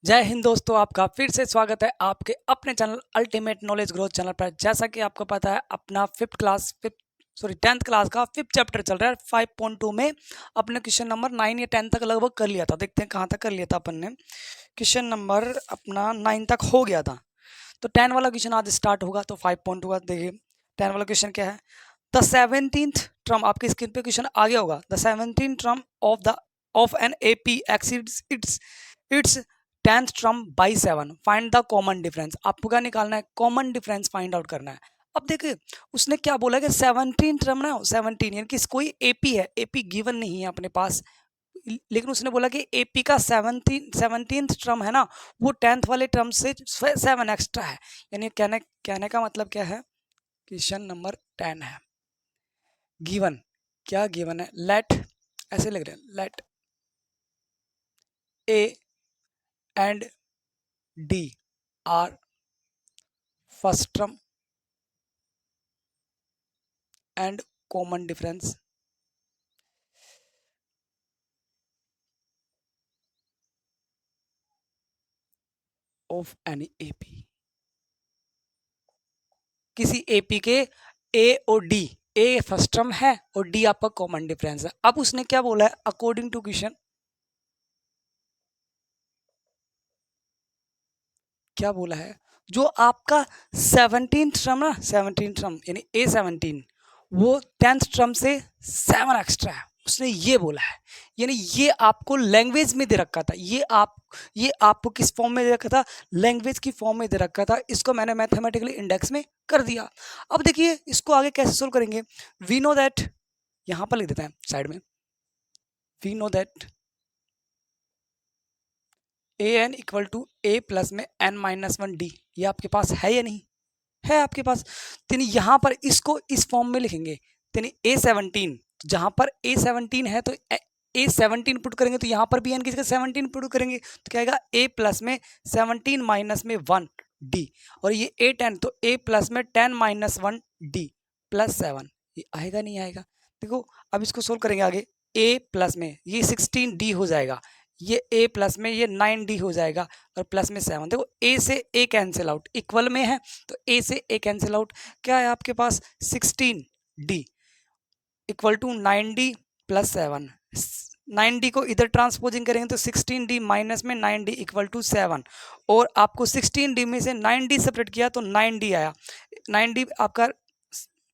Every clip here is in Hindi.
जय हिंद दोस्तों, आपका फिर से स्वागत है आपके अपने channel ultimate knowledge growth channel पर। जैसा कि आपको पता है, अपना 10th क्लास का 5th चैप्टर चल रहा है। 5.2 में अपने क्वेश्चन नंबर 9 या 10 तक लगभग कर लिया था। देखते हैं कहाँ तक कर लिया था अपन ने। क्वेश्चन नंबर अपना 9 तक हो गया था, तो 10 वाला क्वेश्चन आज स्टार्ट होगा। तो 5.2 का देखिए, 10 वाला क्वेश्चन क्या है। द 17th टर्म, आपकी स्क्रीन पे क्वेश्चन आ गया होगा। The 17th term of an AP exceeds its 10th term by 7। Find the common difference. आपको क्या निकालना है? कॉमन डिफरेंस फाइंड आउट करना है। अब देखिए उसने क्या बोला कि 17 टर्म ना, 17 यानी कि कोई एपी है, एपी गिवन नहीं है अपने पास, लेकिन उसने बोला कि एपी का 17th टर्म है ना, वो 10th वाले टर्म से 7 एक्स्ट्रा है। यानी कहने का मतलब क्या है, क्वेश्चन नंबर 10 है गिवन। क्या गिवन है? लेट, ऐसे लिख रहे हैं, let A and D are first term and common difference of any AP। किसी AP के A और D, A फर्स्ट टर्म है और D आपका कॉमन डिफरेंस है। अब उसने क्या बोला है अकॉर्डिंग टू क्वेश्चन, क्या बोला है, जो आपका 17th टर्म ना, 17th टर्म यानी A17, वो 10th टर्म से 7 एक्स्ट्रा है। उसने ये बोला है, यानी ये आपको लैंग्वेज में दे रखा था। ये आपको किस फॉर्म में दे रखा था? लैंग्वेज की फॉर्म में दे रखा था। इसको मैंने मैथमेटिकली इंडेक्स में कर दिया। अब देखिए इसको आगे कैसे सोल्व करेंगे। वी नो दैट, यहां पर लिख देते हैं साइड में, we know that A N equal to A plus में n-1 d। ये आपके पास है या नहीं है? आपके पास। तो यहाँ पर इसको इस फॉर्म में लिखेंगे। तो A17, जहां पर A17 है तो A17 पुट करेंगे, तो यहाँ पर भी n की जगह 17 पुट करेंगे, तो क्या आएगा a प्लस में 17 माइनस में 1 d। और ये A10, तो a प्लस में 10-1 d प्लस 7। ये आएगा नहीं आएगा? देखो अब इसको सोल्व करेंगे आगे। a प्लस में ये 16d हो जाएगा, ये a प्लस में ये 9d हो जाएगा और प्लस में 7। देखो a से a कैंसिल आउट, इक्वल में है तो a से a कैंसिल आउट। क्या है आपके पास? 16d equal to 9d plus 7। 9d को इधर ट्रांसपोजिंग करेंगे तो 16d माइनस में 9d इक्वल टू 7। और आपको 16d में से 9d सेपरेट किया तो 9d आया। 9d आपका,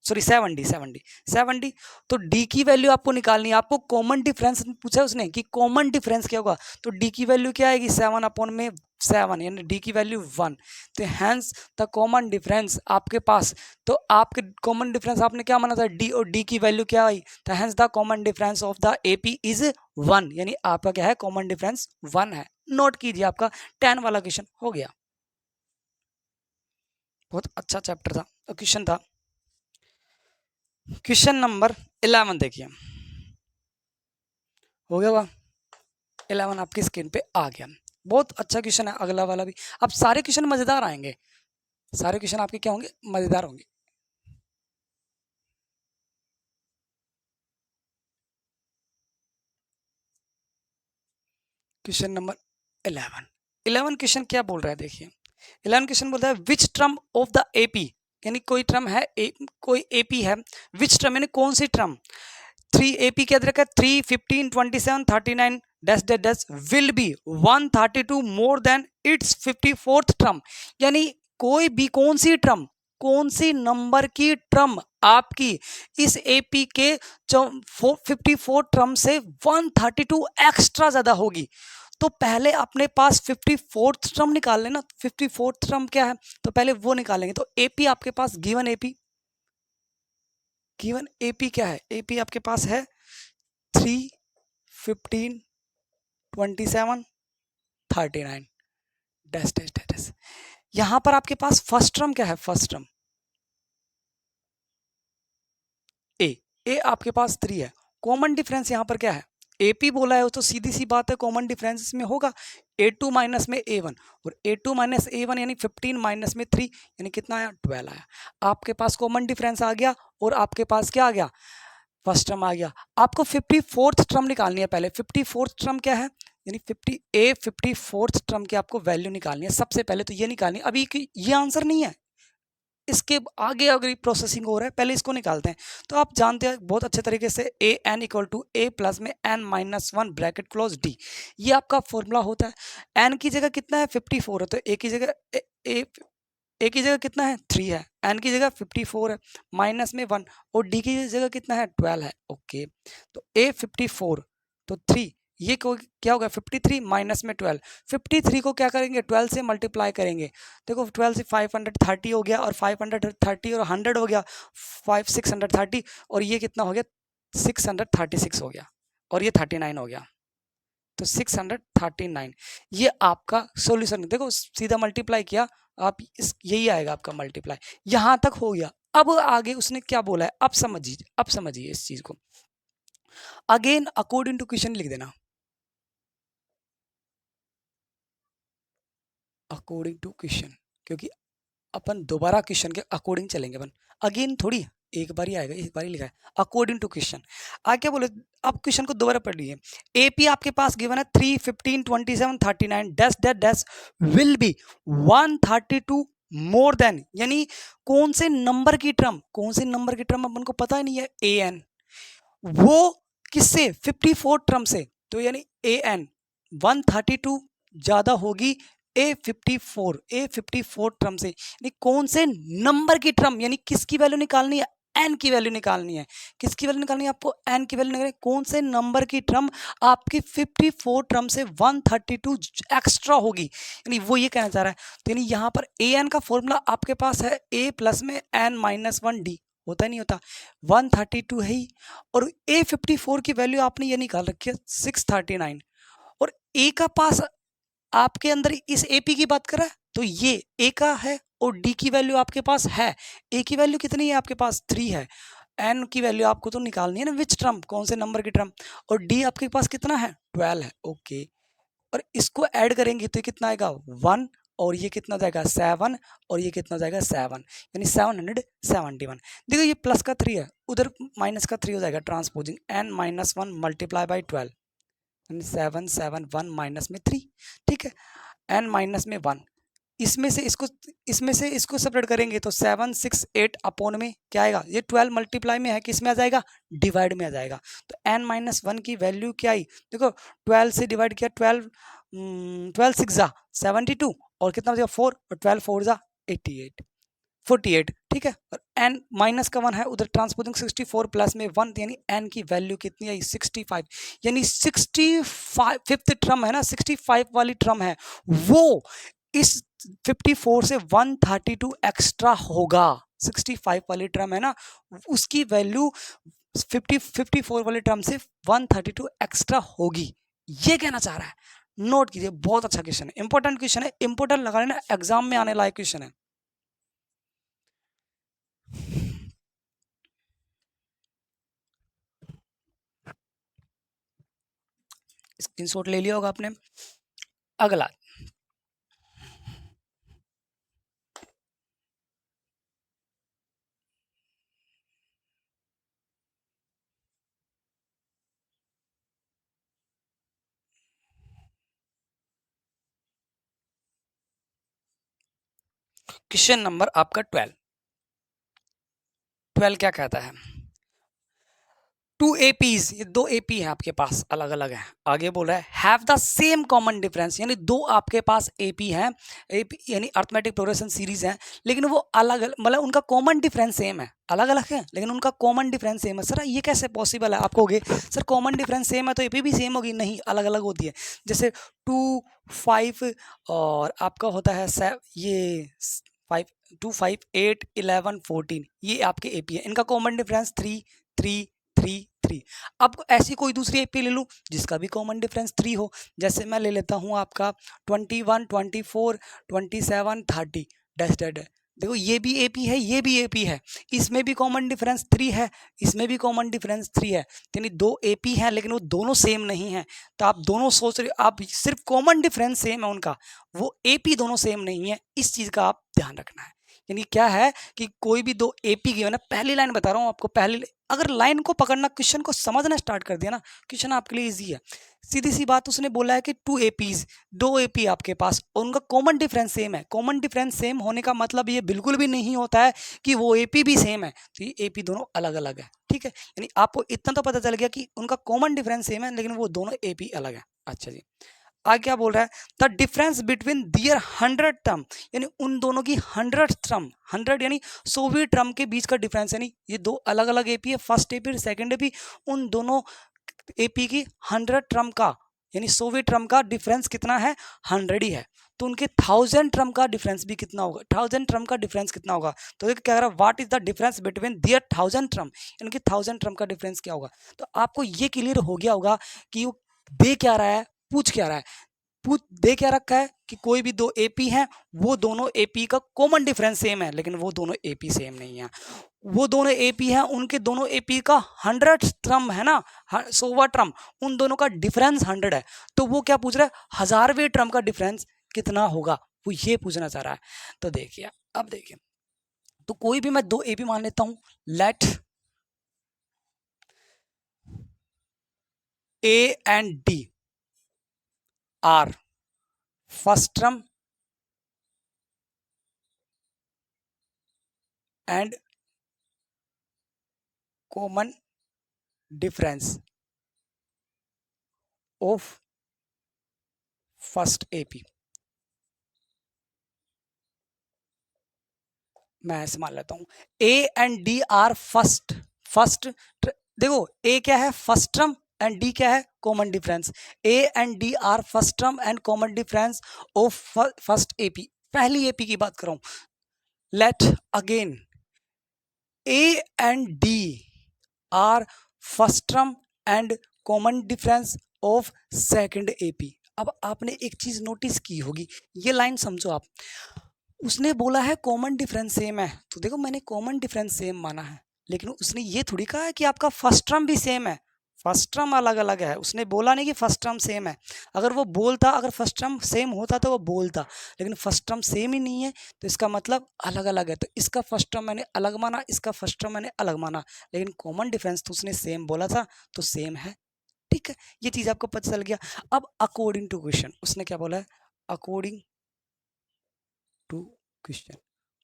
सॉरी 7d। तो d की वैल्यू आपको निकालनी है। आपको कॉमन डिफरेंस पूछा उसने कि कॉमन डिफरेंस क्या होगा, तो d की वैल्यू क्या आएगी? 7 अपॉन में 7, यानी d की वैल्यू 1। तो हैंस द कॉमन डिफरेंस आपके पास, तो आपके कॉमन डिफरेंस आपने क्या माना था? d, और d की वैल्यू क्या आई? तो hence the common difference of the AP is 1, यानी आपका क्या है? कॉमन डिफरेंस 1 है। नोट कीजिए, आपका 10 वाला क्वेश्चन हो गया। बहुत अच्छा चैप्टर था, क्वेश्चन था। क्वेश्चन नंबर 11 देखिए, हो गया हुआ 11 आपकी स्क्रीन पे आ गया। बहुत अच्छा क्वेश्चन है अगला वाला भी। अब सारे क्वेश्चन मजेदार आएंगे, सारे क्वेश्चन आपके क्या होंगे? मजेदार होंगे। क्वेश्चन नंबर 11 क्वेश्चन क्या बोल रहा है देखिए। 11 क्वेश्चन बोल रहा है which term of the AP, यानी कोई टर्म है, कोई AP है, विच टर्म यानी कौन सी टर्म, 3 AP क्या दे रखा है? 3, 15, 27, 39 dash dash dash will be 132 more than it's 54th term. यानी कोई भी कौन सी टर्म, कौन सी नंबर की टर्म आपकी इस AP के 54 टर्म से 132 एक्स्ट्रा ज्यादा होगी। तो पहले अपने पास 54th टर्म निकाल लेना। 54th टर्म क्या है, तो पहले वो निकालेंगे। तो AP आपके पास गिवन AP क्या है? AP आपके पास है 3, 15, 27, 39 डैश डैश डैश। यहां पर आपके पास फर्स्ट टर्म क्या है? फर्स्ट टर्म ए आपके पास 3 है। कॉमन डिफरेंस यहां पर क्या है? AP बोला है तो सीधी सी बात है कॉमन डिफरेंस में होगा A2 माइनस में A1, और A2 माइनस A1 यानी 15 माइनस में 3, यानी कितना आया? 12 आया। आपके पास कॉमन डिफरेंस आ गया और आपके पास क्या आ गया? फर्स्ट टर्म आ गया। आपको 54th टर्म निकालनी है। पहले 54th टर्म क्या है? यानी 54th टर्म की आपको वैल्यू निकालनी है। सबसे पहले तो ये निकालनी है। अभी ये आंसर नहीं है, इसके आगे अगर प्रोसेसिंग हो रहा है, पहले इसको निकालते हैं। तो आप जानते हैं बहुत अच्छे तरीके से A N equal to A plus में N minus one bracket close D, ये आपका फॉर्मूला होता है। एन की जगह कितना है 54 है, तो ए की जगह ए की जगह कितना है 3 है, एन की जगह 54 है, माइनस में 1, और डी की जगह कितना है 12 है। ओके, तो ए 54 तो 3, ये क्या होगा 53 माइनस में 12, 53 को क्या करेंगे 12 से मल्टीप्लाई करेंगे। देखो 12 से 530 हो गया, और 530 और 100 हो गया 630, और ये कितना हो गया 636 हो गया, और ये 39 हो गया, तो 639 ये आपका सॉल्यूशन। देखो सीधा मल्टीप्लाई किया आप, यही आएगा आपका मल्टीप्लाई, यहां तक हो गया। अब आगे उसने क्या बोला है, अब समझिए इस चीज को। अगेन अकॉर्डिंग टू क्वेश्चन लिख देना, अकॉर्डिंग टू क्वेश्चन, क्योंकि अपन दोबारा क्वेश्चन के अकॉर्डिंग चलेंगे। अपन अगेन थोड़ी एक बार ही आएगा, एक बार ही लिखा है अकॉर्डिंग टू क्वेश्चन। आगे क्या बोले, अब क्वेश्चन को दोबारा पढ़ लीजिए। एपी आपके पास गिवन है 3, 15, 27, 39 dash dash dash will be 132 more than, यानी कौन से नंबर की टर्म अपन को पता ही नहीं है, ए एन, वो किससे 54 टर्म से, तो यानी ए एन 132 ज्यादा होगी ए 54 टर्म से, यानी कौन से नंबर की टर्म, यानी किसकी वैल्यू निकालनी है, एन की वैल्यू निकालनी है। किसकी वैल्यू निकालनी है आपको, एन की वैल्यू निकालनी है। कौन से नंबर की टर्म आपकी 54 टर्म से 132 एक्स्ट्रा होगी, यानी वो ये कहना चाह रहा है। तो यानी यहाँ पर ए एन का फॉर्मूला आपके पास है ए प्लस में एन माइनस वन डी, होता नहीं होता, 132 है ही, और ए 54 की वैल्यू आपने ये निकाल रखी है 639, और ए का पास आपके अंदर इस एपी की बात कर रहा है, तो ये ए का है, और डी की वैल्यू आपके पास है, ए की वैल्यू कितनी है आपके पास 3 है, एन की वैल्यू आपको तो निकालनी है ना, विच टर्म, कौन से नंबर की टर्म, और डी आपके पास कितना है 12 है। ओके, और इसको ऐड करेंगे तो ये कितना आएगा 1, और ये कितना जाएगा 7, और ये कितना जाएगा 7, यानी 771। देखो ये प्लस का 3 है, उधर माइनस का 3 हो जाएगा, transposing N minus one multiply by 12, 771 minus में 3, ठीक है, एन माइनस में 1, इसमें से इसको सेपरेट करेंगे तो 768 अपॉन में क्या आएगा, ये 12 मल्टीप्लाई में है, किस में आ जाएगा, डिवाइड में आ जाएगा। तो एन माइनस वन की वैल्यू क्या आई, देखो 12 से डिवाइड किया, 12 6 जा 72, और कितना बचेगा 4, और 12 4 जा 48, ठीक है, और एन माइनस का 1 है, उधर ट्रांसपोजिंग 64 प्लस में 1, यानी एन की वैल्यू कितनी आई 65, यानी 65 फिफ्थ टर्म है ना, 65 वाली टर्म है, वो इस 54 से 132 एक्स्ट्रा होगा। 65 वाली टर्म है ना, उसकी वैल्यू 54 वाली टर्म से 132 एक्स्ट्रा होगी, ये कहना चाह रहा है। नोट कीजिए, बहुत अच्छा क्वेश्चन है, इंपॉर्टेंट क्वेश्चन है, इंपॉर्टेंट लगा लेना, एग्जाम में आने लायक क्वेश्चन है। स्क्रीनशॉट ले लिया होगा आपने। अगला क्वेश्चन नंबर आपका 12 क्या कहता है, 2 APs, ये 2 AP हैं आपके पास, अलग अलग हैं। आगे बोल रहा है have the same common difference, यानी 2 आपके पास AP हैं, AP यानी अर्थमेटिक प्रोग्रेशन सीरीज हैं, लेकिन वो अलग, मतलब उनका कॉमन डिफरेंस सेम है, अलग अलग है लेकिन उनका कॉमन डिफरेंस सेम है। सर ये कैसे पॉसिबल है, आप कहोगे सर कॉमन डिफरेंस सेम है तो AP भी सेम होगी, नहीं, अलग अलग होती है। जैसे 2 5 और आपका होता है ये 5 2 5 8 11 14, ये आपके AP है, इनका कॉमन डिफरेंस 3 3 3 3। अब ऐसी कोई दूसरी एपी ले लूँ जिसका भी कॉमन डिफरेंस 3 हो, जैसे मैं ले लेता हूँ आपका 21 24 27 30 डैश डैश। देखो ये भी एपी है, ये भी एपी है, इसमें भी कॉमन डिफरेंस 3 है, इसमें भी कॉमन डिफरेंस 3 है, यानी 2 एपी हैं लेकिन वो दोनों सेम नहीं है। तो आप दोनों सोच रहे, आप सिर्फ कॉमन डिफरेंस सेम है उनका, वो एपी दोनों सेम नहीं है, इस चीज़ का आप ध्यान रखना है। यानी क्या है कि कोई भी दो एपी गिवन है, पहली लाइन बता रहा हूँ आपको, पहली अगर लाइन को पकड़ना, क्वेश्चन को समझना स्टार्ट कर दिया ना, क्वेश्चन आपके लिए इजी है। सीधी सी बात, उसने बोला है कि टू एपीज, दो एपी आपके पास और उनका कॉमन डिफरेंस सेम है। कॉमन डिफरेंस सेम होने का मतलब ये बिल्कुल भी नहीं होता है कि वो एपी भी सेम है, तो ये एपी दोनों अलग अलग है, ठीक है। यानी आपको इतना तो पता चल गया कि उनका कॉमन डिफरेंस सेम है लेकिन वो दोनों एपी अलग है। अच्छा जी, आगे क्या बोल रहा है, the difference between their 100 term, यानी उन दोनों की 100 टर्म, 100 यानी 100वीं टर्म के बीच का डिफरेंस, यानी ये दो अलग अलग एपी है, फर्स्ट एपी सेकंड एपी, उन दोनों एपी की 100 टर्म का यानी 100वीं टर्म का डिफरेंस कितना है, 100 ही है। तो उनके 1000 टर्म का डिफरेंस भी कितना होगा, 1000 टर्म का डिफरेंस कितना होगा। तो देखिए क्या कह रहा है, what is the difference between their 1000 term, इनके 1000 टर्म का डिफरेंस क्या होगा। तो आपको ये क्लियर हो गया होगा कि वो दे क्या रहा है, पूछ क्या रहा है। पूछ दे क्या रखा है कि कोई भी दो एपी हैं, वो दोनों एपी का कॉमन डिफरेंस सेम है, लेकिन वो दोनों एपी सेम नहीं है। वो दोनों एपी हैं, उनके दोनों एपी का 100 टर्म है ना, 100वां टर्म, उन दोनों का डिफरेंस 100 है। तो वो क्या पूछ रहा है, 1000वें टर्म का डिफरेंस कितना होगा, वो ये पूछना चाह रहा है। तो देखिए, अब देखिए, तो कोई भी मैं दो एपी मान लेता हूं, let A and D are first term and common difference of first AP. मैं ऐसे मान लेता हूं, A and D are first first देखो ए क्या है, फर्स्ट टर्म, एंड डी क्या है, common difference. A and D are first term and common difference of first AP, पहली एपी की बात कर रहा हूं। Let again A and D are first term and common difference of second AP. अब आपने एक चीज नोटिस की होगी, ये लाइन समझो आप, उसने बोला है कॉमन डिफरेंस सेम है, तो देखो मैंने कॉमन डिफरेंस सेम माना है, लेकिन उसने ये थोड़ी कहा है कि आपका फर्स्ट टर्म भी सेम है, फर्स्ट टर्म अलग अलग है। उसने बोला नहीं कि फर्स्ट टर्म सेम है। अगर वो बोलता, अगर फर्स्ट टर्म सेम होता तो वो बोलता, लेकिन फर्स्ट टर्म सेम ही नहीं है, तो इसका मतलब अलग अलग है। तो इसका फर्स्ट टर्म मैंने अलग माना, इसका फर्स्ट टर्म मैंने अलग माना, लेकिन कॉमन डिफरेंस तो उसने सेम बोला था, तो सेम है, ठीक है। ये चीज आपको पता चल गया। अब अकॉर्डिंग टू क्वेश्चन उसने क्या बोला है, अकॉर्डिंग टू क्वेश्चन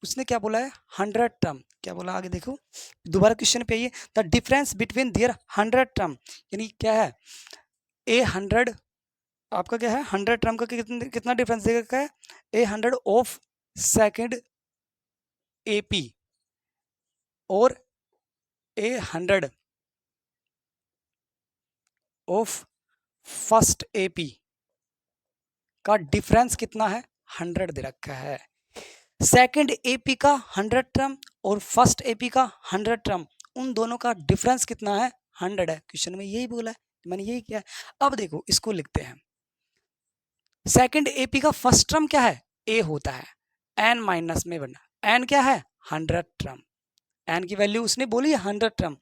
उसने क्या बोला है, 100 टर्म, क्या बोला आगे देखो, दोबारा क्वेश्चन पे आइए। The difference between their 100 term, यानी क्या है, ए 100 आपका क्या है, 100 टर्म का कितना डिफरेंस देगा, क्या है, ए 100 ऑफ सेकंड एपी और ए 100 ऑफ फर्स्ट एपी का डिफरेंस कितना है, 100 दे रखा है। सेकंड एपी का 100 टर्म और फर्स्ट एपी का 100 टर्म, उन दोनों का डिफरेंस कितना है, 100 है। क्वेश्चन में यही बोला है, मैंने यही किया है। अब देखो इसको लिखते हैं, सेकंड एपी का फर्स्ट टर्म क्या है, ए होता है, एन माइनस में बनना, एन क्या है, 100 टर्म, एन की वैल्यू उसने बोली है 100 term,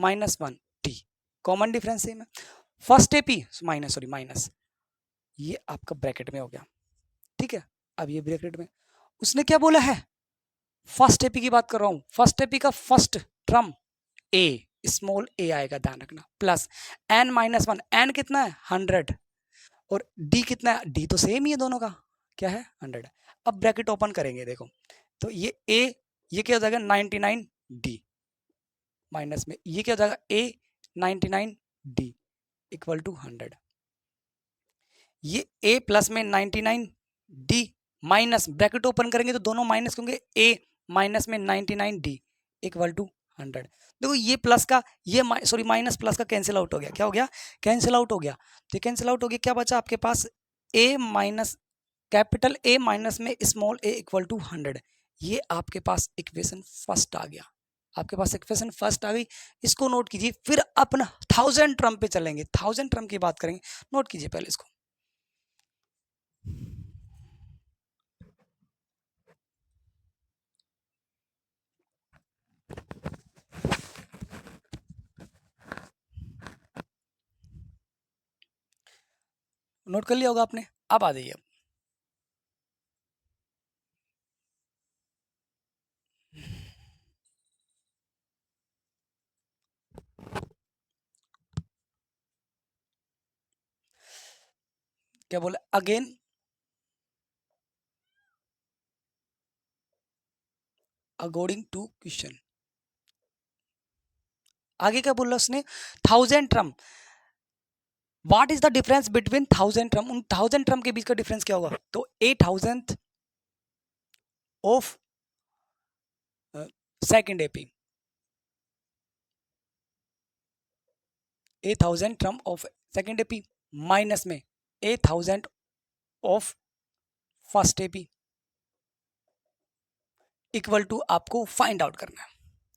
-1 T, common difference same है। First AP minus, sorry minus, ये आपका ब्रैकेट में हो गया, ठीक है। अब ये ब्रैकेट में उसने क्या बोला है, फर्स्ट एपी की बात कर रहा हूं, फर्स्ट एपी का फर्स्ट टर्म ए, स्मॉल ए आएगा, ध्यान रखना, प्लस n-1, n कितना है, 100, और d कितना है, d तो सेम ही है दोनों का, क्या है, 100 है। अब ब्रैकेट ओपन करेंगे, देखो तो ये a, ये क्या हो जाएगा 99 d, माइनस में ये क्या हो जाएगा a 99 d इक्वल टू 100, ये a प्लस में 99 d माइनस, ब्रैकेट ओपन करेंगे तो दोनों माइनस होंगे, a माइनस में 99 d इक्वल टू 100। देखो ये प्लस का, ये सॉरी माइनस प्लस का कैंसिल आउट हो गया, क्या हो गया, कैंसिल आउट हो गया। तो कैंसिल आउट हो गया, क्या बचा आपके पास, a minus capital A minus में स्मॉल a इक्वल टू 100। ये आपके पास इक्वेशन फर्स्ट आ गया, आपके पास इक्वेशन फर्स्ट आ गई। इसको नोट कीजिए, फिर अपना 1000 टर्म पे चलेंगे, 1000 टर्म की बात करेंगे, नोट कीजिए पहले इसको। नोट कर लिया होगा आपने, अब आ जाइए। क्या बोला अगेन, अकॉर्डिंग टू क्वेश्चन। आगे क्या बोला उसने, 1000 term, what is the difference between 1000 term, उन 1000 टर्म के बीच का डिफरेंस क्या होगा, तो 8000 of second AP, 8000 term of second AP minus में 8000 of first AP equal to आपको फाइंड आउट करना है,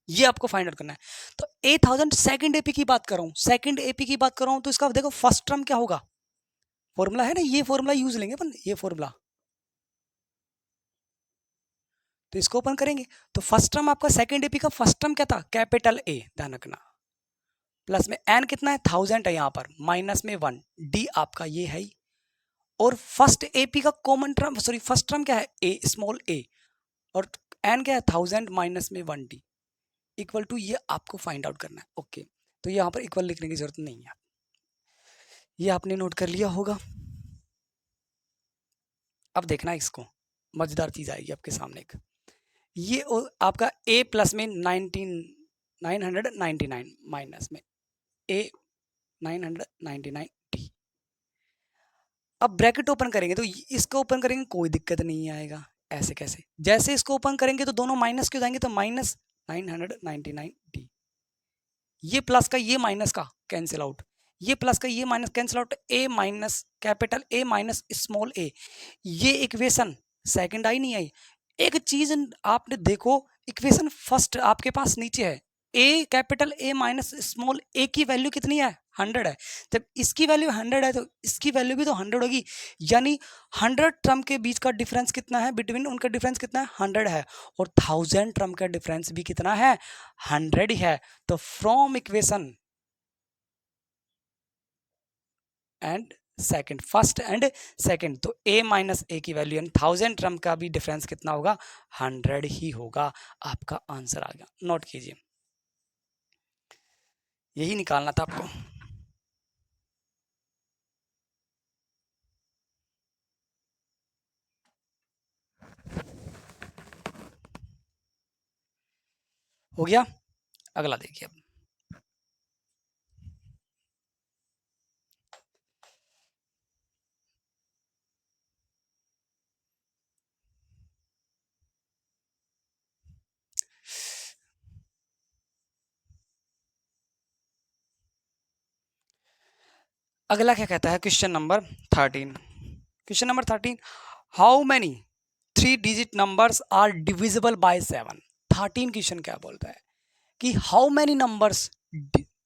ये आपको फाइंड आउट करना है। तो 8000 सेकंड एपी की बात कर रहा हूं, सेकंड एपी की बात कर रहा हूं, तो इसका देखो फर्स्ट टर्म क्या होगा, फॉर्मूला है ना, ये फॉर्मूला यूज लेंगे अपन, ये फॉर्मूला, तो इसको ओपन करेंगे तो फर्स्ट टर्म आपका सेकंड एपी का फर्स्ट टर्म क्या था, कैपिटल ए, ध्यान रखना, प्लस में एन कितना है 1000 है यहाँ पर, माइनस में 1, डी आपका ये है, और फर्स्ट एपी का common term, sorry first term क्या है, ए स्मॉल ए, और एन क्या है 1000 माइनस में 1 डी इक्वल टू, ये आपको फाइंड आउट करना है। ओके, तो यहाँ पर इक्वल लिखने की जरूरत नहीं है, ये आपने नोट कर लिया होगा। अब देखना इसको, मजेदार चीज आएगी आपके सामने एक, ये आपका a प्लस में 999 माइनस में a 999 डी, अब ब्रैकेट ओपन करेंगे तो इसको ओपन करेंगे कोई दिक्कत नहीं आएगा, ऐसे कैसे, जैसे इसको ओपन करेंगे तो दोनों माइनस क्यों जाएंगे, तो माइनस 999 डी, ये प्लस का ये माइनस का कैंसिल आउट, ये प्लस का ये minus cancel out, A minus capital A minus small A, ये इक्वेशन सेकंड आई नहीं आई। एक चीज आपने देखो, इक्वेशन फर्स्ट आपके पास नीचे है, ए कैपिटल ए माइनस स्मॉल ए की वैल्यू कितनी है 100 है, जब इसकी वैल्यू 100 है तो इसकी वैल्यू भी तो 100 होगी, यानी 100 टर्म के बीच का डिफरेंस कितना है, बिटवीन उनका डिफरेंस कितना है 100 है, और 1000 टर्म का डिफरेंस भी कितना है 100 ही है। तो from equation and second, first and second, तो a माइनस ए की वैल्यू 1000 टर्म का भी डिफरेंस कितना होगा 100 ही होगा, आपका आंसर आ गया, नोट कीजिए, यही निकालना था आपको। हो गया, अगला देखिए अब, अगला क्या कहता है, question number 13, question number 13, how many 3 digit numbers are divisible by 7। 13 question क्या बोलता है कि how many numbers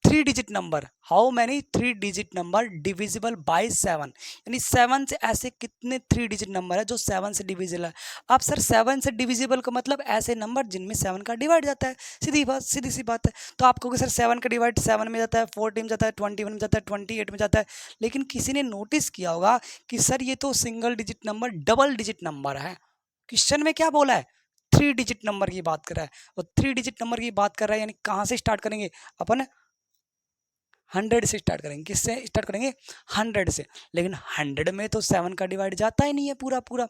3 digit number, how many 3 digit number divisible by 7, यानी 7 से ऐसे कितने 3 डिजिट नंबर है जो 7 से डिविजिबल है। अब सर 7 से डिविजिबल का मतलब ऐसे नंबर जिनमें 7 का डिवाइड जाता है, सीधी बात, सीधी सी बात है। तो आप कहोगे सर 7 का डिवाइड 7 में जाता है, 14 में जाता है, 21 में जाता है, 28 में जाता है, लेकिन किसी ने नोटिस किया होगा कि सर ये तो single digit number double digit number है, क्वेश्चन में क्या बोला है 3 डिजिट नंबर की बात कर रहा है, और 3 डिजिट नंबर की बात कर रहा है, यानी कहाँ से स्टार्ट करेंगे अपन, 100 से स्टार्ट करेंगे, किससे स्टार्ट करेंगे 100 से, लेकिन 100 में तो 7 का डिवाइड जाता ही नहीं है पूरा पूरा,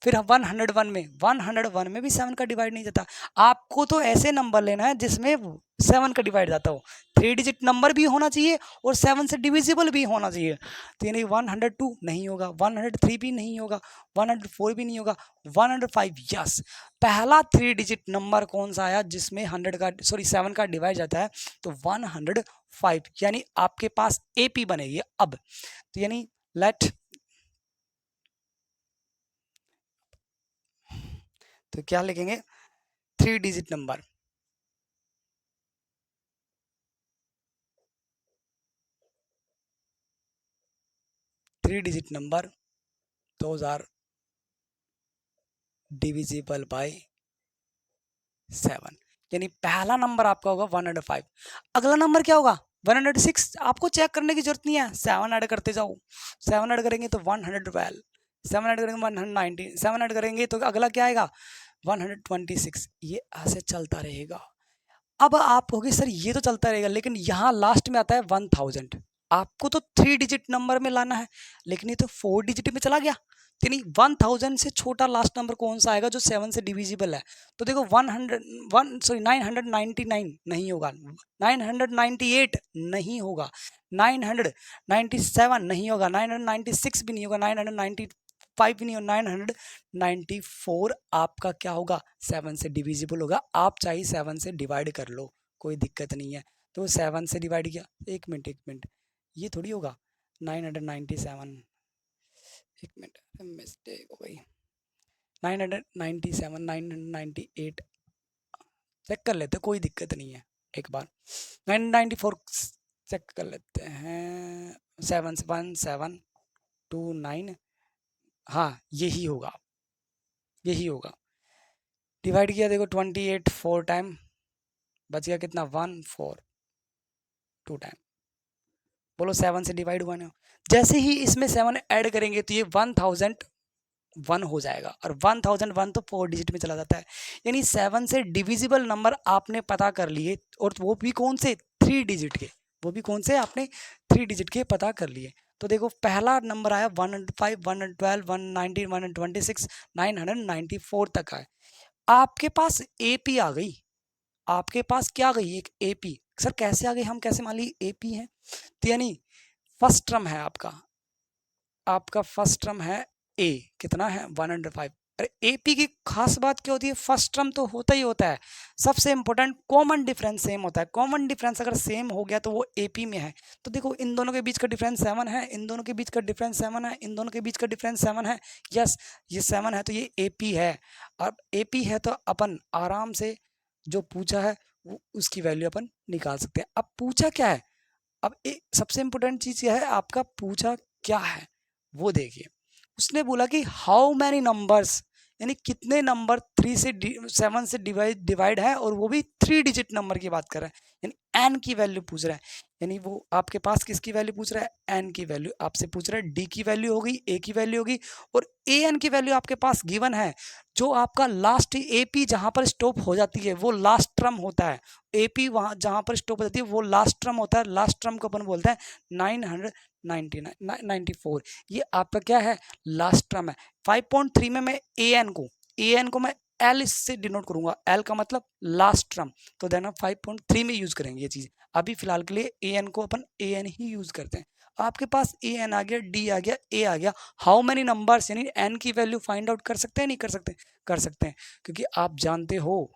फिर 101 में, 101 में भी 7 का डिवाइड नहीं जाता। आपको तो ऐसे नंबर लेना है जिसमें 7 का डिवाइड जाता हो, 3 डिजिट नंबर भी होना चाहिए और 7 से डिविजिबल भी होना चाहिए, तो यानी 102 नहीं होगा, 103 भी नहीं होगा, 104 भी नहीं होगा, 105 यस, पहला 3 डिजिट नंबर कौन सा आया जिसमें 100 का, सॉरी 7 का डिवाइड जाता है, तो 105, यानी आपके पास एपी बनेगी अब, तो यानी लेट, तो क्या लिखेंगे 3 digit number, 3 digit number those are divisible by 7, यानी पहला नंबर आपका होगा 105, अगला नंबर क्या होगा 106, आपको चेक करने की जरूरत नहीं है, 7 ऐड करते जाओ, 7 ऐड करेंगे तो 112, 7 ऐड करेंगे 190, 7 ऐड करेंगे तो अगला क्या आएगा 126, ये ऐसे चलता रहेगा। अब आप कहोगे सर ये तो चलता रहेगा, लेकिन यहाँ लास्ट में आता है 1000, आपको तो 3 डिजिट नंबर में लाना है, लेकिन ये तो 4 डिजिट में चला गया। यानी 1000 से छोटा लास्ट नंबर कौन सा आएगा जो 7 से डिविजिबल है? तो देखो 999 नहीं होगा, 998 नहीं होगा, 997 नहीं होगा, 996 भी नहीं होगा, 995 भी नहीं होगा, 994 आपका क्या होगा? 7 से डिविजिबल होगा। आप चाहे 7 से डिवाइड कर लो, कोई दिक्कत नहीं है। तो 7 से डिवाइड किया, एक मिनट, ये थोड़ी होगा 997, एक मिनट मिस्टेक हो गई, 997 998 चेक कर लेते, कोई दिक्कत नहीं है। एक बार 994 चेक कर लेते हैं, 71729, हाँ यही होगा, यही होगा। डिवाइड किया देखो 28 4 टाइम, बच गया कितना? 1 4 2 टाइम। बोलो 7 से डिवाइड हुआ ना? जैसे ही इसमें 7 ऐड करेंगे तो ये 1001 हो जाएगा, और 1001 तो 4 डिजिट में चला जाता है। यानी 7 से डिविजिबल नंबर आपने पता कर लिए, और वो भी कौन से? 3 डिजिट के। वो भी कौन से? आपने 3 डिजिट के पता कर लिए। तो देखो पहला नंबर आया 105 112 119 126 994 तक आए। आपके पास एपी आ गई, आपके पास क्या आ गई? एक एपी। सर कैसे आ गई? हम कैसे मान ली एपी है? तो यानी फर्स्ट टर्म है आपका, फर्स्ट टर्म है ए, कितना है? 105। अरे एपी की खास बात क्या होती है? फर्स्ट टर्म तो होता ही होता है, सबसे इंपॉर्टेंट कॉमन डिफरेंस सेम होता है। कॉमन डिफरेंस अगर सेम हो गया तो वो एपी में है। तो देखो इन दोनों के बीच का डिफरेंस 7 है, इन दोनों के बीच का डिफरेंस 7 है, इन दोनों के बीच का डिफरेंस 7 है। यस, ये 7 है, तो ये एपी है। अब एपी है तो अपन आराम से जो पूछा है वो उसकी वैल्यू अपन निकाल सकते हैं। अब पूछा क्या है? अब एक सबसे इंपॉर्टेंट चीज यह है, आपका पूछा क्या है वो देखिए। उसने बोला कि हाउ मैनी नंबर्स, यानी कितने नंबर 3 से 7 से डिवाइड है, और वो भी 3 डिजिट नंबर की बात कर रहा है, यानी एन की वैल्यू पूछ रहा है। यानी वो आपके पास किसकी वैल्यू पूछ रहा है? एन की वैल्यू आपसे पूछ रहा है। डी की वैल्यू हो गई, ए की वैल्यू होगी, और ए एन की वैल्यू आपके पास गिवन है। जो आपका लास्ट एपी जहां पर स्टॉप हो जाती है वो लास्ट टर्म होता है। एपी वहां जहां पर स्टॉप हो जाती है वो लास्ट टर्म होता है। लास्ट टर्म को अपन बोलते हैं 994। ये आपका क्या है? लास्ट टर्म है। 5.3 में मैं ए एन को मैं एल से डिनोट करूंगा। एल का मतलब लास्ट टर्म, तो देना 5.3 में यूज करेंगे ये चीज। अभी फिलहाल के लिए ए एन को अपन ए एन ही यूज करते हैं। आपके पास ए एन आ गया, डी आ गया, ए आ गया। हाउ मेनी नंबर्स, यानी एन की वैल्यू फाइंड आउट कर सकते हैं? नहीं कर सकते? कर सकते हैं, क्योंकि आप जानते हो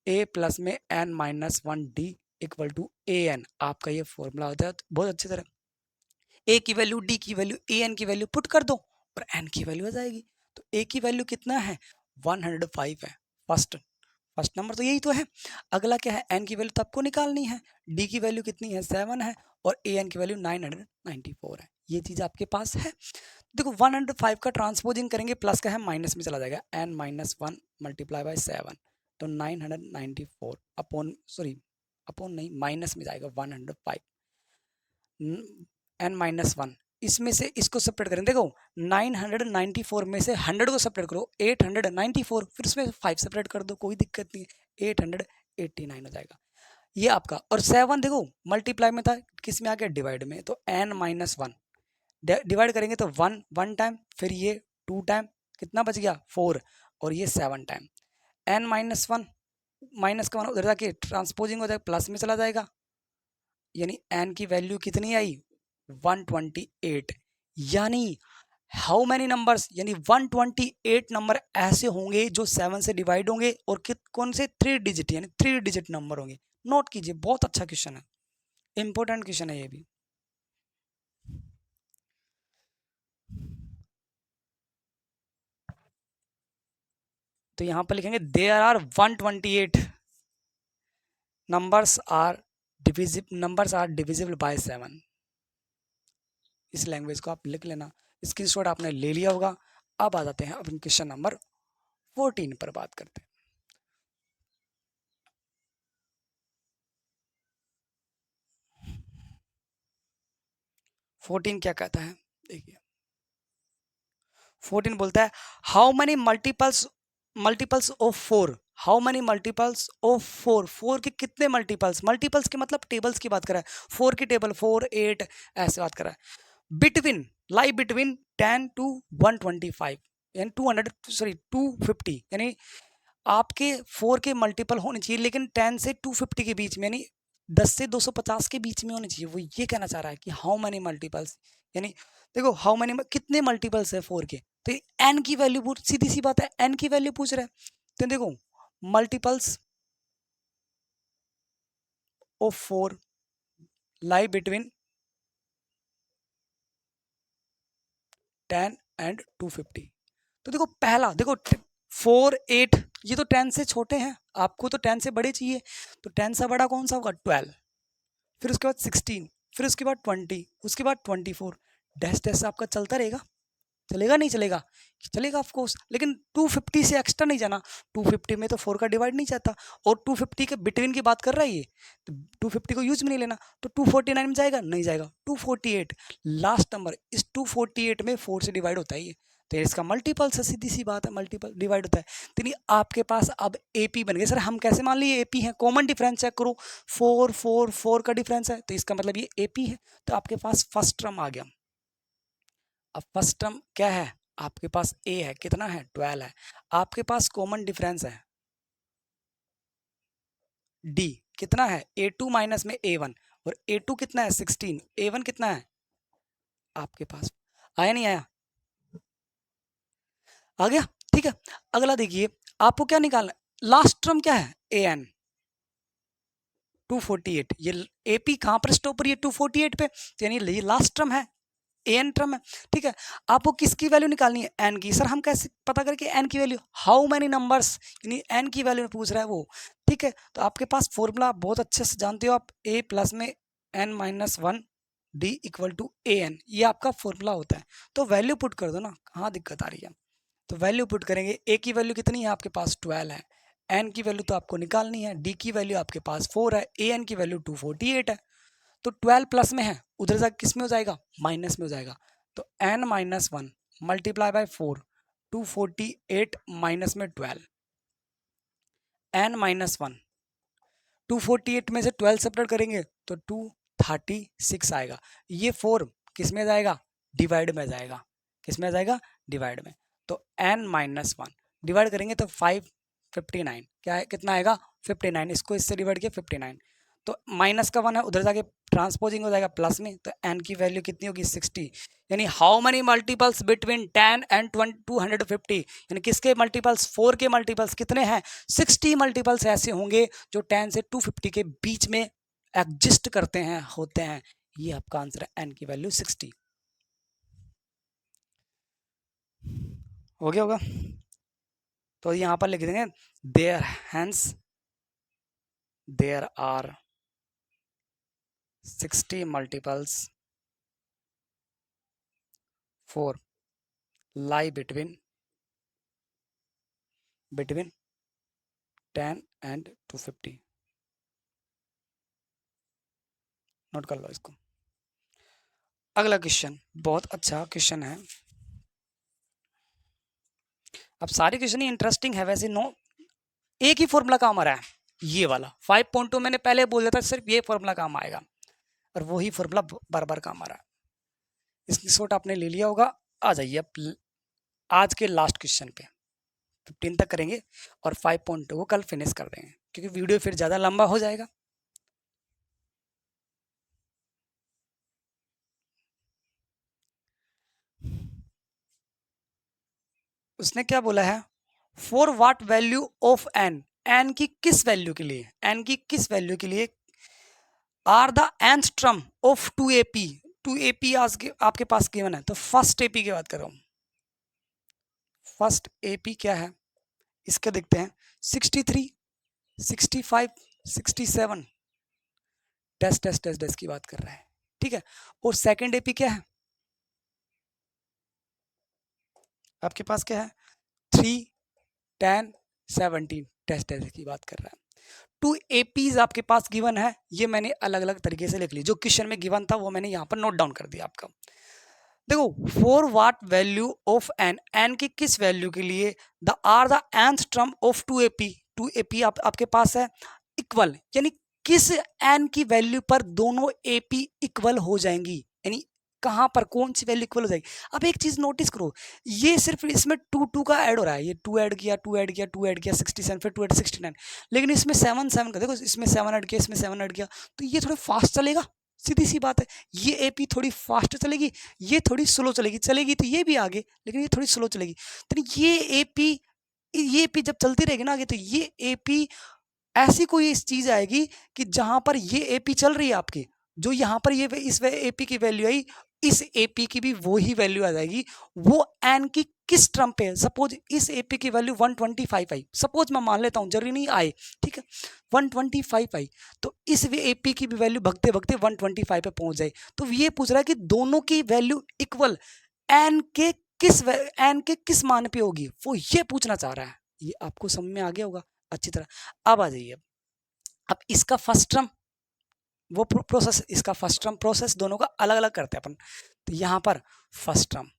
ए प्लस में N minus 1 D equal to A N, आपका ये फॉर्मूला होता है। तो बहुत अच्छी तरह ए की वैल्यू, डी की वैल्यू, ए एन की वैल्यू पुट कर दो और एन की वैल्यू आ जाएगी। तो ए की वैल्यू कितना है? 105 है। फर्स्ट फर्स्ट नंबर तो यही तो है। अगला क्या है? एन की वैल्यू तो आपको निकालनी है। डी की वैल्यू कितनी है? 7 है, और ए एन की वैल्यू 994 है। ये चीज आपके पास है। देखो 105 का ट्रांसपोजिंग करेंगे, प्लस का है माइनस में चला जाएगा, n माइनस 1 मल्टीप्लाई बाय 7, तो 994 अपॉन, सॉरी अपॉन नहीं, माइनस में जाएगा 105, n माइनस 1। इसमें से इसको सेपरेट करें, देखो 994 में से 100 को सेपरेट करो, 894, फिर उसमें 5 सेपरेट कर दो, कोई दिक्कत नहीं है, 889 हो जाएगा ये आपका। और 7 देखो मल्टीप्लाई में था, किस में आ गया? डिवाइड में, तो n माइनस 1 डिवाइड करेंगे तो 1 टाइम, फिर ये 2 टाइम, कितना बच गया? 4, और ये 7 टाइम। n माइनस 1 माइनस का 1 उधर जाके ट्रांसपोजिंग हो जाएगा, प्लस में चला जाएगा, यानी n की वैल्यू कितनी आई? 128। यानी हाउ मैनी नंबर्स, यानी 128 नंबर ऐसे होंगे जो 7 से डिवाइड होंगे, और कौन से? 3 डिजिट, यानी 3 डिजिट नंबर होंगे। नोट कीजिए, बहुत अच्छा क्वेश्चन है, इंपॉर्टेंट क्वेश्चन है ये भी। तो यहां पर लिखेंगे there are 128 numbers are divisible by 7। इस लैंग्वेज को आप लिख लेना, स्क्रीनशॉट आपने ले लिया होगा। अब आ जाते हैं अपन क्वेश्चन नंबर 14 पर बात करते हैं। 14 क्या कहता है? देखिए 14 बोलता है how many multiples of 4, how many multiples of 4, 4 के कितने मल्टीपल्स, मल्टीपल्स के मतलब टेबल्स की बात कर रहा है, 4 की टेबल 4 8 ऐसे बात कर रहा है। बिटवीन, लाई बिटवीन 10 to 125 यानी 200 सॉरी 250, यानी आपके 4 के मल्टीपल होने चाहिए लेकिन 10 से 250 के बीच में, यानी 10 से 250 के बीच में होने चाहिए। वो ये कहना चाह रहा है कि हाउ मेनी मल्टीपल्स, यानी देखो हाउ मेनी कितने मल्टीपल्स है 4 के, तो एन की वैल्यू पूछ, सीधी सी बात है एन की वैल्यू पूछ रहा है। तो देखो multiples of 4 lie between 10 and 250। तो देखो पहला देखो 4 8 ये तो 10 से छोटे हैं, आपको तो 10 से बड़े चाहिए, तो 10 से बड़ा कौन सा होगा 12, फिर उसके बाद 16, फिर उसके बाद 20, उसके बाद 24, डैश डैश आपका चलता रहेगा। चलेगा नहीं चलेगा, चलेगा ऑफ कोर्स, लेकिन 250 से एक्स्ट्रा नहीं जाना, 250 में तो 4 का डिवाइड नहीं जाता, और 250 के बिटवीन की बात कर रहा है ये, तो 250 को यूज में नहीं लेना, तो 249 में जाएगा नहीं जाएगा, 248 लास्ट नंबर, इस 248 में 4 से डिवाइड होता है ये, तो इसका मल्टीपल से सीधी सी बात है मल्टीपल डिवाइड होता है। तो नहीं आपके पास अब एपी बन गए। सर हम कैसे मान लिए एपी है, कॉमन डिफरेंस चेक करो, 4 4 4 का डिफरेंस है, तो इसका मतलब ये एपी है, तो आपके पास फर्स्ट टर्म आ गया। अब फर्स्ट टर्म क्या है आपके पास, ए है, कितना है 12 है, आपके पास कॉमन डिफरेंस है डी, कितना है a2 माइनस में a1, और a2 कितना है 16, a1 कितना है आपके पास, आया नहीं आया, आ गया, ठीक है। अगला देखिए आपको क्या निकालना है, लास्ट टर्म क्या है an 248, ये एपी कहां पर स्टॉप पर, ये 248 पे, तो यानी ये लास्ट टर्म है, एन टर्म है, ठीक है। आपको किसकी वैल्यू निकालनी है, एन की। सर हम कैसे पता करें कि एन की वैल्यू, हाउ मेनी नंबर्स, यानी एन की वैल्यू पूछ रहा है वो, ठीक है। तो आपके पास फॉर्मूला बहुत अच्छे से जानते हो आप, ए प्लस में N minus one d equal to A n, ये आपका फॉर्मूला होता है। तो वैल्यू पुट कर दो ना, कहाँ दिक्कत आ रही है। तो वैल्यू पुट करेंगे, ए की वैल्यू कितनी है आपके पास 12 है, एन की वैल्यू तो आपको निकालनी है, डी की वैल्यू आपके पास 4 है, ए एन की वैल्यू 248 है। तो 12 प्लस में है, उधर जा किस में हो जाएगा, माइनस में हो जाएगा। तो n minus one multiply by 4, 248 minus में 12, n माइनस वन 248 में से 12 सब्ट्रैक्ट करेंगे तो 236 आएगा। ये 4 किस में जाएगा, डिवाइड में जाएगा, किस में जाएगा, डिवाइड में। तो n माइनस वन डिवाइड करेंगे तो 559, क्या है कितना आएगा 59, इसको इससे डिवाइड किया 59, तो माइनस का वन है उधर जाके ट्रांसपोजिंग हो जाएगा प्लस में, तो n की वैल्यू कितनी होगी 60। यानी how many multiples between 10 and 250, यानी किसके मल्टीपल्स, 4 के मल्टीपल्स कितने हैं 60 मल्टीपल्स ऐसे होंगे जो 10 से 250 के बीच में एग्जिस्ट करते हैं, होते हैं। ये आपका आंसर है, n की वैल्यू 60। हो गया होगा, तो यहाँ पर लिख देंगे there hence there are 60 multiples for lie between 10 and 250। Note कर लो इसको। अगला क्वेश्चन बहुत अच्छा क्वेश्चन है, अब सारे क्वेश्चन ही इंटरेस्टिंग है वैसे, नो एक ही फॉर्मूला काम आ रहा है, ये वाला 5.2 मैंने पहले बोल दिया था सिर्फ ये फॉर्मूला काम आएगा, और वही फॉर्मूला बार बार काम आ रहा है। स्क्रीनशॉट आपने ले लिया होगा, आ जाइए अब आज के लास्ट क्वेश्चन पे, 15 तक करेंगे और 5.2 को कल फिनिश कर देंगे क्योंकि वीडियो फिर ज़्यादा लंबा हो जाएगा। उसने क्या बोला है, for what value of n, n की किस वैल्यू के लिए, एन की किस वैल्यू के लिए are the nth term of 2ap, 2ap आपके पास गिवन है, तो फर्स्ट एपी की बात कर रहा हूं, फर्स्ट एपी क्या है इसके देखते हैं, 63 65 67 टेस्ट टेस्ट टेस्ट टेस्ट की बात कर रहा है, ठीक है। और सेकंड एपी क्या है आपके पास, क्या है 3 10 17 टेस्ट टेस्ट की बात कर रहा है। 2 एपीज आपके पास गिवन है, ये मैंने अलग अलग तरीके से लिख ली, जो क्वेश्चन में गिवन था वो मैंने यहाँ पर नोट डाउन कर दिया आपका। देखो for what value of n की किस वैल्यू के लिए the are the nth term of 2ap आपके पास है इक्वल, यानी किस एन की वैल्यू पर दोनों एपी इक्वल हो जाएंगी, यानी कहां पर कौन सी वैल्यू इक्वल हो जाएगी। अब एक चीज नोटिस करो, ये सिर्फ इसमें 2 का ऐड हो रहा है, ये 2 ऐड किया 2 ऐड किया 2 ऐड किया 67 फिर 2 ऐड 69, लेकिन इसमें 7 का देखो, इसमें 7 ऐड किया इसमें 7 ऐड किया, तो ये थोड़ा फास्ट चलेगा, सीधी सी बात है। ये एपी थोड़ी फास्ट चलेगी, ये थोड़ी स्लो चलेगी, चलेगी तो ये भी आगे, लेकिन ये थोड़ी स्लो चलेगी। तो ये एपी जब चलती रहेगी ना आगे, तो ये एपी ऐसी कोई इस चीज आएगी कि जहां पर ये एपी चल रही है आपकी, जो यहाँ पर ये इस एपी की वैल्यू आई, इस एपी की भी वो ही वैल्यू आ जाएगी। वो एन की किस टर्म पे है, सपोज इस एपी की वैल्यू 125 आई, सपोज मैं मान लेता हूं, जरूरी नहीं आए, ठीक है 125 आई, तो इस एपी की भी वैल्यू भगते भगते 125 पे पहुंच जाए। तो ये पूछ रहा है कि दोनों की वैल्यू इक्वल एन के किस मान पे होगी, वो ये पूछना चाह रहा है। ये आपको समझ में आ गया होगा अच्छी तरह। अब आ जाइए, अब इसका फर्स्ट टर्म वो प्रोसेस, इसका फर्स्ट टर्म प्रोसेस, दोनों का अलग अलग करते हैं अपन। तो यहां पर फर्स्ट टर्म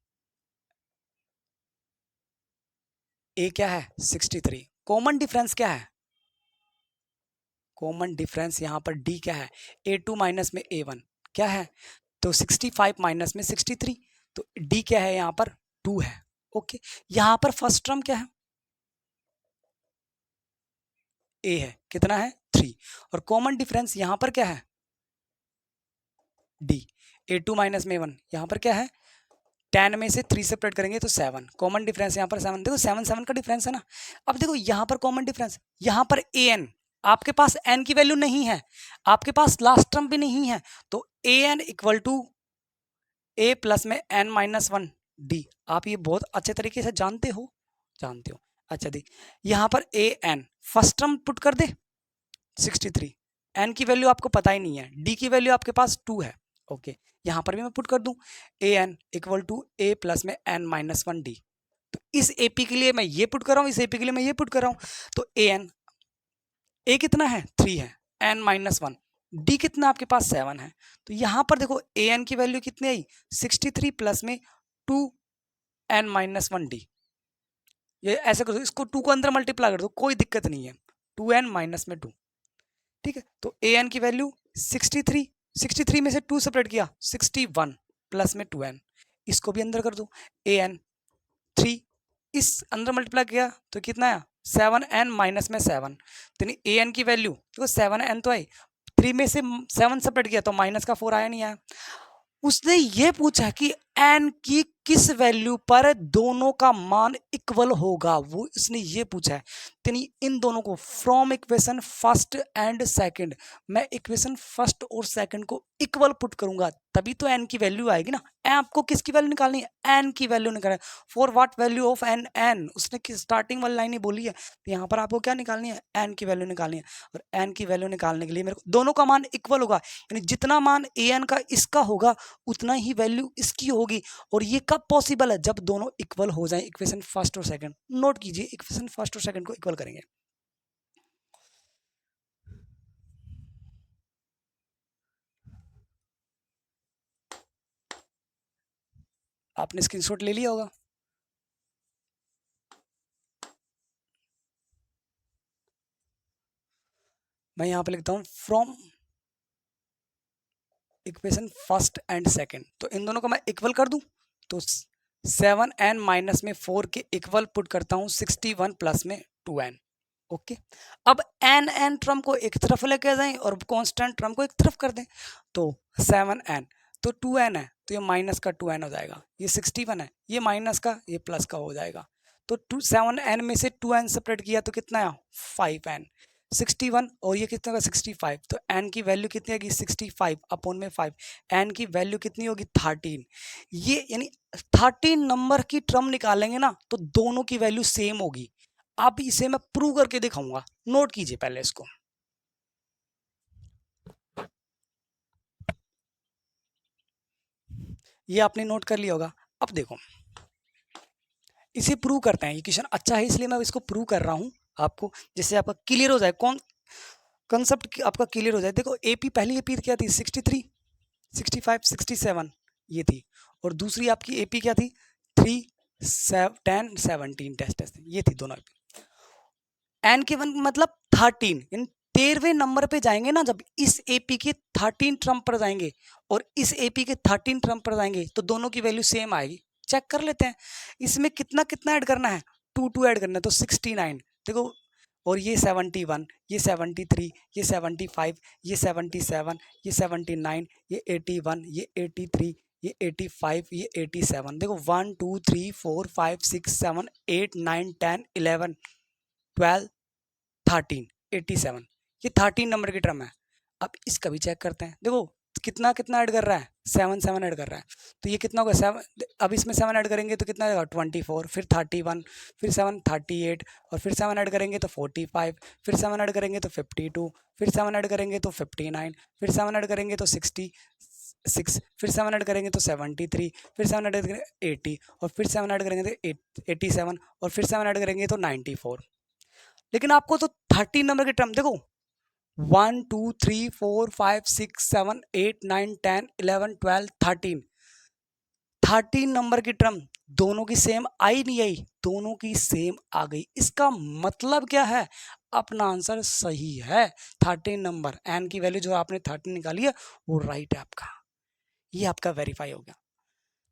ए क्या है 63, कॉमन डिफरेंस क्या है, कॉमन डिफरेंस यहां पर डी क्या है, A2 माइनस में A1 क्या है, तो 65 माइनस में 63, तो डी क्या है यहां पर 2 है। ओके, यहां पर फर्स्ट टर्म क्या है, ए है, कितना है 3, और कॉमन डिफरेंस यहां पर क्या है डी, A2 माइनस में A1 यहां पर क्या है 10 में से 3 सेपरेट करेंगे तो 7, कॉमन डिफरेंस यहाँ पर 7, देखो 7 का डिफरेंस है ना। अब देखो यहाँ पर कॉमन डिफरेंस, यहाँ पर an, आपके पास n की वैल्यू नहीं है, आपके पास लास्ट टर्म भी नहीं है, तो an equal to a plus में n माइनस 1 डी, आप ये बहुत अच्छे तरीके से जानते हो, जानते हो। अच्छा दी, यहाँ पर an फर्स्ट टर्म पुट कर दे 63, n की वैल्यू आपको पता ही नहीं है, d की वैल्यू आपके पास 2 है। ओके, यहां पर भी मैं पुट कर दूं an equal to a plus में n माइनस 1 डी, तो इस AP के लिए मैं ये पुट कर रहा हूं, इस AP के लिए मैं ये पुट कर रहा हूं, तो a कितना है 3 है, n माइनस 1, डी कितना आपके पास 7 है, तो यहां पर देखो an की वैल्यू कितनी आई 63 प्लस में 2 n माइनस 1 डी, ये ऐसे कर दो, इसको 2 को अंदर मल्टीप्लाई कर दो, कोई दिक्कत नहीं है, 2n माइनस में 2, ठीक है। तो an की वैल्यू 63, 63 में से 2 सेपरेट किया 61 प्लस में 2n, इसको भी अंदर कर दो, an 3 इस अंदर मल्टीप्लाई किया तो कितना आया 7n माइनस में 7, तो an की वैल्यू देखो 7n तो आई, 3 में से 7 सेपरेट किया तो माइनस का 4 आया नहीं आया। उसने ये पूछा कि n की किस वैल्यू पर दोनों का मान इक्वल होगा, वो इसने ये पूछा है। यानी इन दोनों को from equation first and second, मैं इक्वेशन फर्स्ट और सेकंड को इक्वल पुट करूंगा तभी तो n की वैल्यू आएगी ना। आपको किसकी वैल्यू निकालनी है, n की वैल्यू निकालनी है, for what value of n, उसने स्टार्टिंग वाली लाइन ही बोली है, तो यहाँ पर आपको क्या निकालनी है n की वैल्यू निकालनी है, और n की वैल्यू निकालने के लिए मेरे को दोनों का मान इक्वल होगा, यानी जितना मान an का इसका होगा उतना ही वैल्यू इसकी होगी। और ये कब पॉसिबल है, जब दोनों इक्वल हो जाएं, इक्वेशन फर्स्ट और सेकंड, नोट कीजिए इक्वेशन फर्स्ट और सेकंड को इक्वल करेंगे। आपने स्क्रीनशॉट ले लिया होगा, मैं यहां पे लिखता हूं from equation first and second, तो इन दोनों को मैं इक्वल कर दूं तो 7n माइनस में 4 के इक्वल पुट करता हूं 61 प्लस में 2n। ओके, अब n टर्म को एक तरफ लेके जाएं और कांस्टेंट टर्म को एक तरफ कर दें, तो 7n तो 2n है, तो ये माइनस का 2n हो जाएगा, ये 61 है, ये माइनस का ये प्लस का हो जाएगा, तो 7n में से 2n सेपरेट किया तो कितना है 5n, 61 और ये कितना होगा 65, तो n की वैल्यू कितनी होगी 65 अपॉन में 5, n की वैल्यू कितनी होगी 13, ये यानी 13 नंबर की टर्म निकालेंगे ना तो दोनों की वैल्यू सेम होगी। अब इसे मैं प्रूव करके दिखाऊंगा, नोट कीजिए पहले इसको, ये आपने नोट कर लिया होगा। अब देखो इसे प्रूव करते हैं, ये क्वेश्चन अच्छा है इसलिए मैं इसको प्रूव कर रहा हूं आपको, जिससे आपका क्लियर हो जाए, कौन कंसेप्ट आपका क्लियर हो जाए। देखो एपी पहली एपी क्या थी 63, 65, 67, ये थी, और दूसरी आपकी एपी क्या थी, 3, 10, 17 टेस्ट ये थी दोनों एपी। एन के वन मतलब 13, इन 13वें नंबर पे जाएंगे ना, जब इस एपी के 13 टर्म पर जाएंगे और इस एपी के 13 टर्म पर जाएंगे तो दोनों की वैल्यू सेम आएगी। चेक कर लेते हैं, इसमें कितना कितना ऐड करना है, 2 ऐड करना है, तो 69 देखो, और ये 71, ये 73, ये 75, ये 77, ये 79, ये 81, ये 83, ये 85, ये 87, देखो 1 2 3 4 5 6 7 8 9 10 11 12 13 87, ये 13 नंबर की टर्म है। अब इसका भी चेक करते हैं, देखो कितना कितना ऐड कर रहा है, 7 7 ऐड कर रहा है, तो ये कितना होगा 7, अब इसमें 7 ऐड करेंगे तो कितना आएगा 24, फिर 31, फिर 7 38, और फिर 7 ऐड करेंगे तो 45, फिर 7 ऐड करेंगे तो 52, फिर 7 ऐड करेंगे तो 59, फिर 7 ऐड करेंगे तो 66, फिर 7 ऐड करेंगे तो 73, फिर 7 ऐड करेंगे 80, और फिर 7 ऐड करेंगे तो 87, और फिर 7 ऐड करेंगे तो 94। लेकिन आपको तो 13 नंबर की टर्म देखो, 1 2 3 4 5 6 7 8 9 10 11 12 13 नंबर की टर्म दोनों की सेम आई नहीं आई, दोनों की सेम आ गई। इसका मतलब क्या है, अपना आंसर सही है। 13 नंबर एन की वैल्यू जो आपने 13 निकाली है वो राइट है आपका, ये आपका वेरीफाई हो गया।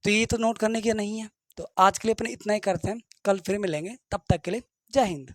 तो ये तो नोट करने की नहीं है। तो आज के लिए अपने इतना ही करते हैं, कल फिर मिलेंगे, तब तक के लिए जय हिंद।